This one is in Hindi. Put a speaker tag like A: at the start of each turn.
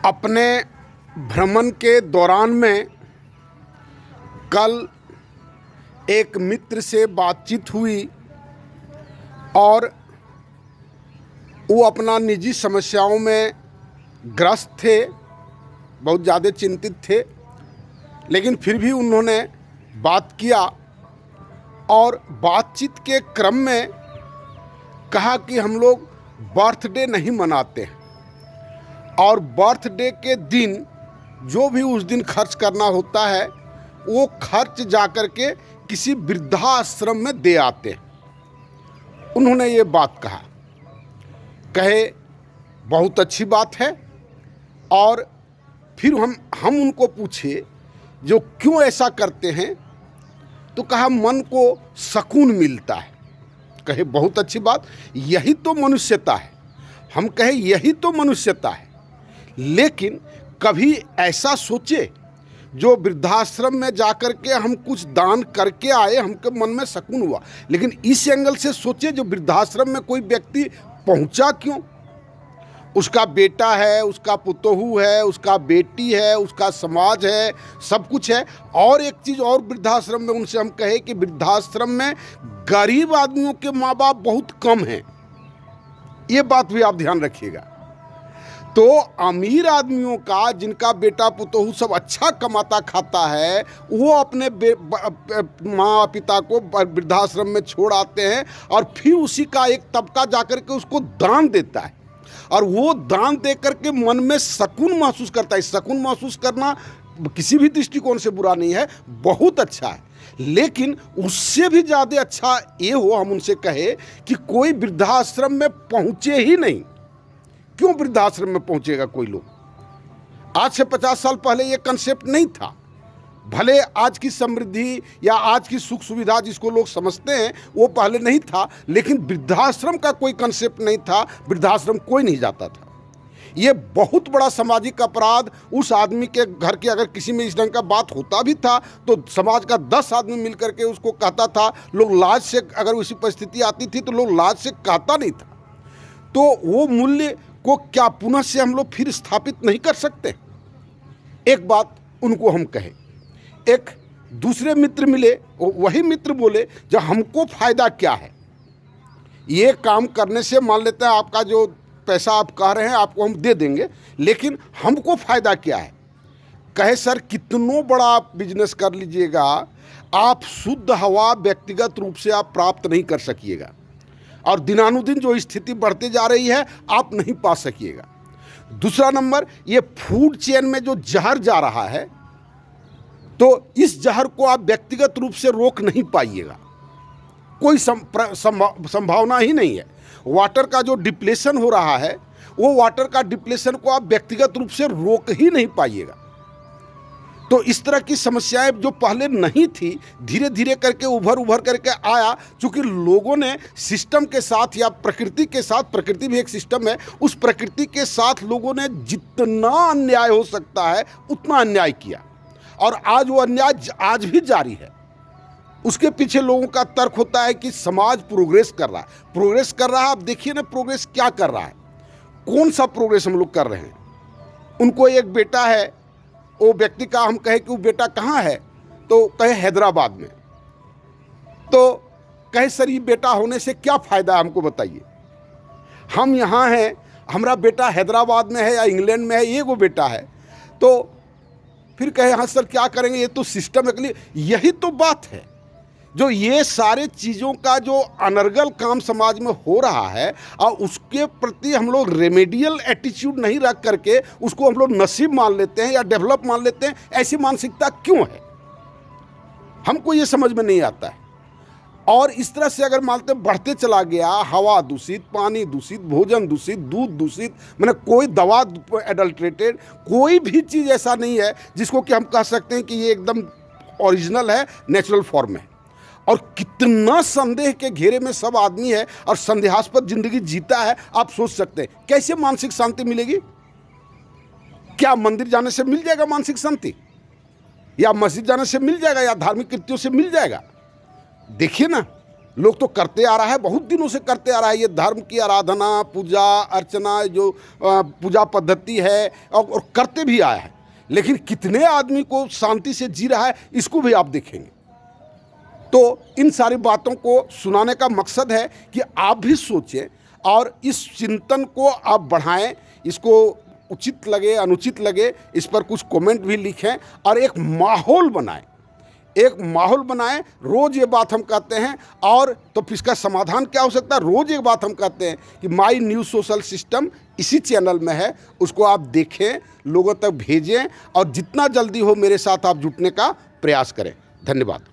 A: अपने भ्रमण के दौरान में कल एक मित्र से बातचीत हुई और वो अपना निजी समस्याओं में ग्रस्त थे, बहुत ज़्यादा चिंतित थे, लेकिन फिर भी उन्होंने बात किया और बातचीत के क्रम में कहा कि हम लोग बर्थडे नहीं मनाते हैं और बर्थडे के दिन जो भी उस दिन खर्च करना होता है वो खर्च जाकर के किसी वृद्धाश्रम में दे आते हैं। उन्होंने ये बात कहे बहुत अच्छी बात है। और फिर हम उनको पूछे जो क्यों ऐसा करते हैं, तो कहा मन को सुकून मिलता है। कहे बहुत अच्छी बात, यही तो मनुष्यता है। हम कहे यही तो मनुष्यता है, लेकिन कभी ऐसा सोचे जो वृद्धाश्रम में जाकर के हम कुछ दान करके आए, हमके मन में सुकून हुआ। लेकिन इस एंगल से सोचे जो वृद्धाश्रम में कोई व्यक्ति पहुंचा क्यों, उसका बेटा है, उसका पुतोहू है, उसका बेटी है, उसका समाज है, सब कुछ है। और एक चीज़ और वृद्धाश्रम में उनसे हम कहे कि वृद्धाश्रम में गरीब आदमियों के माँ बाप बहुत कम हैं, ये बात भी आप ध्यान रखिएगा। तो अमीर आदमियों का जिनका बेटा पुतोहू सब अच्छा कमाता खाता है, वो अपने माँ पिता को वृद्धाश्रम में छोड़ आते हैं और फिर उसी का एक तबका जाकर के उसको दान देता है और वो दान दे करके मन में सुकून महसूस करता है। सुकून महसूस करना किसी भी दृष्टिकोण से बुरा नहीं है, बहुत अच्छा है। लेकिन उससे भी ज़्यादा अच्छा ये हो हम उनसे कहे कि कोई वृद्धाश्रम में पहुँचे ही नहीं। क्यों वृद्धाश्रम में पहुँचेगा कोई लोग? आज से 50 साल पहले ये कंसेप्ट नहीं था। भले आज की समृद्धि या आज की सुख सुविधा जिसको लोग समझते हैं वो पहले नहीं था, लेकिन वृद्धाश्रम का कोई कंसेप्ट नहीं था, वृद्धाश्रम कोई नहीं जाता था। ये बहुत बड़ा सामाजिक अपराध। उस आदमी के घर के अगर किसी में इस ढंग का बात होता भी था तो समाज का 10 आदमी मिल करके उसको कहता था। लोग लाज से, अगर उसी परिस्थिति आती थी तो लोग लाज से कहता नहीं था। तो वो मूल्य को क्या पुनः से हम लोग फिर स्थापित नहीं कर सकते? एक बात उनको हम कहे। एक दूसरे मित्र मिले, वही मित्र बोले जो हमको फायदा क्या है ये काम करने से, मान लेते हैं आपका जो पैसा आप कह रहे हैं आपको हम दे देंगे, लेकिन हमको फायदा क्या है? कहे सर कितनों बड़ा आप बिजनेस कर लीजिएगा, आप शुद्ध हवा व्यक्तिगत रूप से आप प्राप्त नहीं कर सकिएगा और दिनानुदिन जो स्थिति बढ़ते जा रही है आप नहीं पा सकिएगा। दूसरा नंबर, ये फूड चेन में जो जहर जा रहा है तो इस जहर को आप व्यक्तिगत रूप से रोक नहीं पाइएगा, कोई संभावना ही नहीं है। वाटर का जो डिप्लेशन हो रहा है वो वाटर का डिप्लेशन को आप व्यक्तिगत रूप से रोक ही नहीं पाइएगा। तो इस तरह की समस्याएं जो पहले नहीं थी धीरे धीरे करके उभर करके आया। चूंकि लोगों ने सिस्टम के साथ या प्रकृति के साथ, प्रकृति भी एक सिस्टम है, उस प्रकृति के साथ लोगों ने जितना अन्याय हो सकता है उतना अन्याय किया और आज वो अन्याय आज भी जारी है। उसके पीछे लोगों का तर्क होता है कि समाज प्रोग्रेस कर रहा है। प्रोग्रेस कर रहा है, आप देखिए ना प्रोग्रेस क्या कर रहा है, कौन सा प्रोग्रेस हम लोग कर रहे हैं। उनको एक बेटा है, वो व्यक्ति का हम कहे कि वो बेटा कहाँ है, तो कहे हैदराबाद में। तो कहे सर ये बेटा होने से क्या फ़ायदा है हमको बताइए। हम यहाँ हैं, हमारा बेटा हैदराबाद में है या इंग्लैंड में है, ये वो बेटा है। तो फिर कहे हाँ सर क्या करेंगे, ये तो सिस्टम है के लिए। यही तो बात है, जो ये सारे चीज़ों का जो अनर्गल काम समाज में हो रहा है और उसके प्रति हम लोग रेमेडियल एटीट्यूड नहीं रख करके उसको हम लोग नसीब मान लेते हैं या डेवलप मान लेते हैं। ऐसी मानसिकता क्यों है, हमको ये समझ में नहीं आता है। और इस तरह से अगर मानते बढ़ते चला गया, हवा दूषित, पानी दूषित, भोजन दूषित, दूध दूषित, मैंने कोई दवा एडल्ट्रेटेड, कोई भी चीज़ ऐसा नहीं है जिसको कि हम कह सकते हैं कि ये एकदम ओरिजिनल है, नेचुरल फॉर्म है। और कितना संदेह के घेरे में सब आदमी है और संदेहास्पद जिंदगी जीता है। आप सोच सकते हैं कैसे मानसिक शांति मिलेगी? क्या मंदिर जाने से मिल जाएगा मानसिक शांति, या मस्जिद जाने से मिल जाएगा, या धार्मिक कृत्यों से मिल जाएगा? देखिए ना, लोग तो करते आ रहा है, बहुत दिनों से करते आ रहा है। ये धर्म की आराधना, पूजा अर्चना, जो पूजा पद्धति है और करते भी आया है, लेकिन कितने आदमी को शांति से जी रहा है, इसको भी आप देखेंगे। तो इन सारी बातों को सुनाने का मकसद है कि आप भी सोचें और इस चिंतन को आप बढ़ाएं। इसको उचित लगे अनुचित लगे, इस पर कुछ कमेंट भी लिखें और एक माहौल बनाएं, एक माहौल बनाएं। रोज़ ये बात हम कहते हैं, और तो फिर इसका समाधान क्या हो सकता है? रोज़ एक बात हम कहते हैं कि माई न्यूज़ सोशल सिस्टम इसी चैनल में है, उसको आप देखें, लोगों तक भेजें और जितना जल्दी हो मेरे साथ आप जुटने का प्रयास करें। धन्यवाद।